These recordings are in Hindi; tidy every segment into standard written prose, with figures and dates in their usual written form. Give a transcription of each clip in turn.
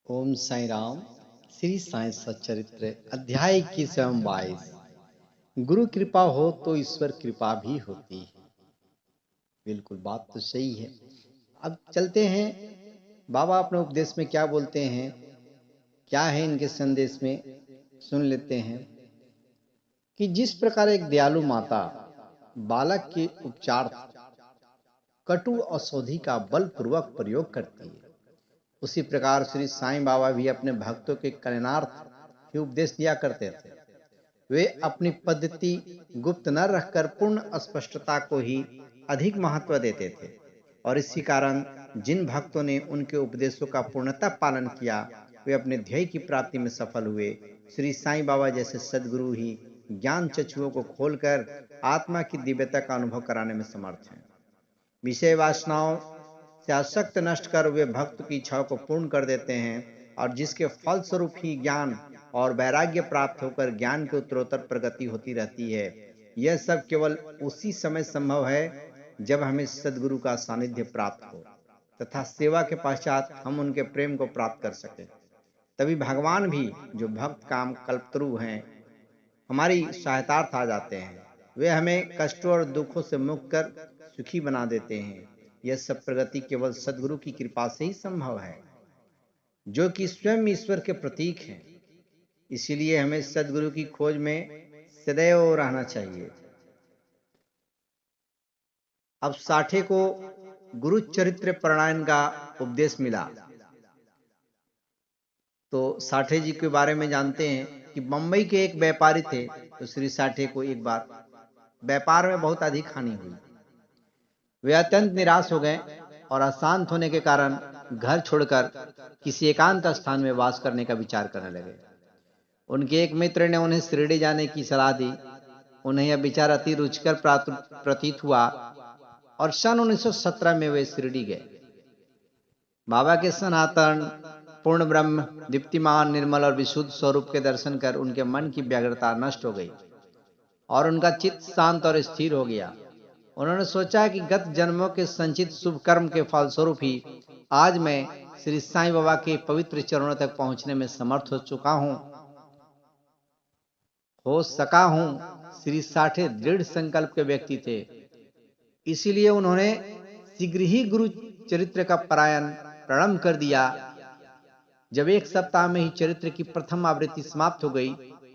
ओम साई राम। श्री साई सच्चरित्र अध्याय 21 एवं 22। गुरु कृपा हो तो ईश्वर कृपा भी होती है। बिल्कुल बात तो सही है। अब चलते हैं, बाबा अपने उपदेश में क्या बोलते हैं, क्या है इनके संदेश में, सुन लेते हैं कि जिस प्रकार एक दयालु माता बालक के उपचार कटु औषधि का बलपूर्वक प्रयोग करती है, उसी प्रकार श्री साईं बाबा भी अपने भक्तों के कल्याणार्थ ही उपदेश दिया करते थे। वे अपनी पद्धति गुप्त न रखकर पूर्ण स्पष्टता को ही अधिक महत्व देते थे, और इसी कारण जिन भक्तों ने उनके उपदेशों का पूर्णतः पालन किया वे अपने ध्येय की प्राप्ति में सफल हुए। श्री साईं बाबा जैसे सदगुरु ही ज्ञान चक्षुओं को खोलकर आत्मा की दिव्यता का अनुभव कराने में समर्थ हैं। विषय वासनाओं से आसक्त नष्ट कर वे भक्त की इच्छाओं को पूर्ण कर देते हैं, और जिसके फलस्वरूप ही ज्ञान और वैराग्य प्राप्त होकर ज्ञान की उत्तरोत्तर प्रगति होती रहती है। यह सब केवल उसी समय संभव है जब हमें सदगुरु का सानिध्य प्राप्त हो तथा सेवा के पश्चात हम उनके प्रेम को प्राप्त कर सकें। तभी भगवान भी, जो भक्त काम कल्पतरु हैं, हमारी सहायतार्थ आ जाते हैं। वे हमें कष्टों और दुखों से मुक्त कर सुखी बना देते हैं। यह सब प्रगति केवल सदगुरु की कृपा से ही संभव है, जो कि स्वयं ईश्वर के प्रतीक हैं। इसीलिए हमें सदगुरु की खोज में सदैव रहना चाहिए। अब साठे को गुरु चरित्र पारायण का उपदेश मिला, तो साठे जी के बारे में जानते हैं कि बंबई के एक व्यापारी थे। तो श्री साठे को एक बार व्यापार में बहुत अधिक हानि हुई। वे अत्यंत निराश हो गए और अशांत होने के कारण घर छोड़कर किसी एकांत स्थान में वास करने का विचार करने लगे। उनके एक मित्र ने उन्हें शिरडी जाने की सलाह दी। उन्हें यह विचार अति रुचिकर प्रतीत हुआ और सन 1917 में वे शिरडी गए। बाबा के सनातन पूर्ण ब्रह्म दीप्तिमान निर्मल और विशुद्ध स्वरूप के दर्शन कर उनके मन की व्यग्रता नष्ट हो गई और उनका चित्त शांत और स्थिर हो गया। उन्होंने सोचा कि गत जन्मों के संचित शुभ कर्म के फलस्वरूप ही आज मैं श्री साईं बाबा के पवित्र चरणों तक पहुंचने में समर्थ हो सका हूं। श्री साठे दृढ़ संकल्प के व्यक्ति थे, इसीलिए उन्होंने शीघ्र ही गुरु चरित्र का पारायण प्रारंभ कर दिया। जब एक सप्ताह में ही चरित्र की प्रथम आवृत्ति समाप्त हो गई,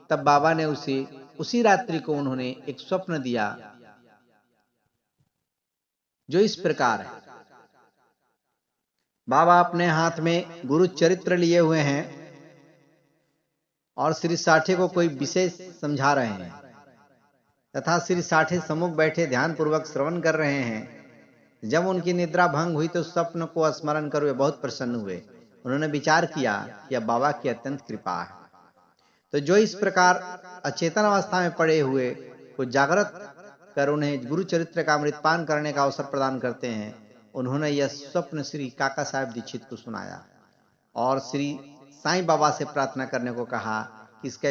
तब बाबा ने उसी रात्रि को उन्होंने एक स्वप्न दिया, जो इस प्रकार है। बाबा अपने हाथ में गुरु चरित्र लिए हुए हैं और श्री साठे को कोई विषय समझा रहे हैं तथा श्री साठे सम्मुख बैठे ध्यान पूर्वक श्रवण कर रहे हैं। जब उनकी निद्रा भंग हुई तो स्वप्न को स्मरण कर वे बहुत प्रसन्न हुए। उन्होंने विचार किया कि अब बाबा की अत्यंत कृपा है, तो जो इस प्रकार अचेतन अवस्था में पड़े हुए को जागृत कर उन्हें गुरु चरित्र का अमृतपान करने का अवसर प्रदान करते हैं, उन्होंने यह स्वप्न श्री काका साहेब दीक्षित को सुनाया और श्री साईं बाबा से प्रार्थना करने को कहा कि इसका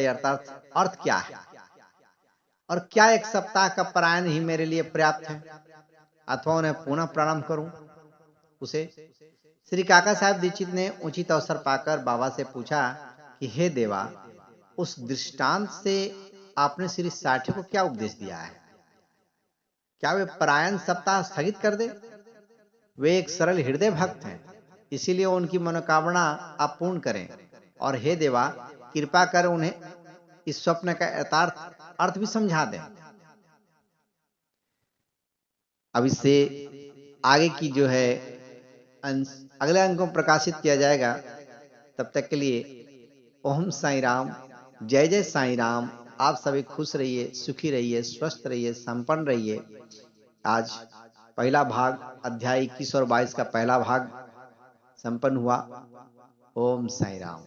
अर्थ क्या है और क्या एक सप्ताह का पारायण ही मेरे लिए पर्याप्त है अथवा उन्हें पुनः प्रारंभ करूं उसे। श्री काका साहेब दीक्षित ने उचित अवसर पाकर बाबा से पूछा कि हे देवा, उस दृष्टांत से आपने श्री साठे को क्या उपदेश दिया है? क्या वे पारायण सप्ताह स्थगित कर दे? वे एक सरल हृदय भक्त हैं, इसीलिए उनकी मनोकामना आप पूर्ण करें, और हे देवा, कृपा कर उन्हें इस स्वप्न का यथार्थ अर्थ भी समझा दें। अब इससे आगे की जो है अगले अंक को प्रकाशित किया जाएगा। तब तक के लिए ओम साई राम, जय जय साई राम। आप सभी खुश रहिए, सुखी रहिए, स्वस्थ रहिए, संपन्न रहिए। आज पहला भाग अध्याय 21 और 22 का पहला भाग संपन्न हुआ। ओम साई राम।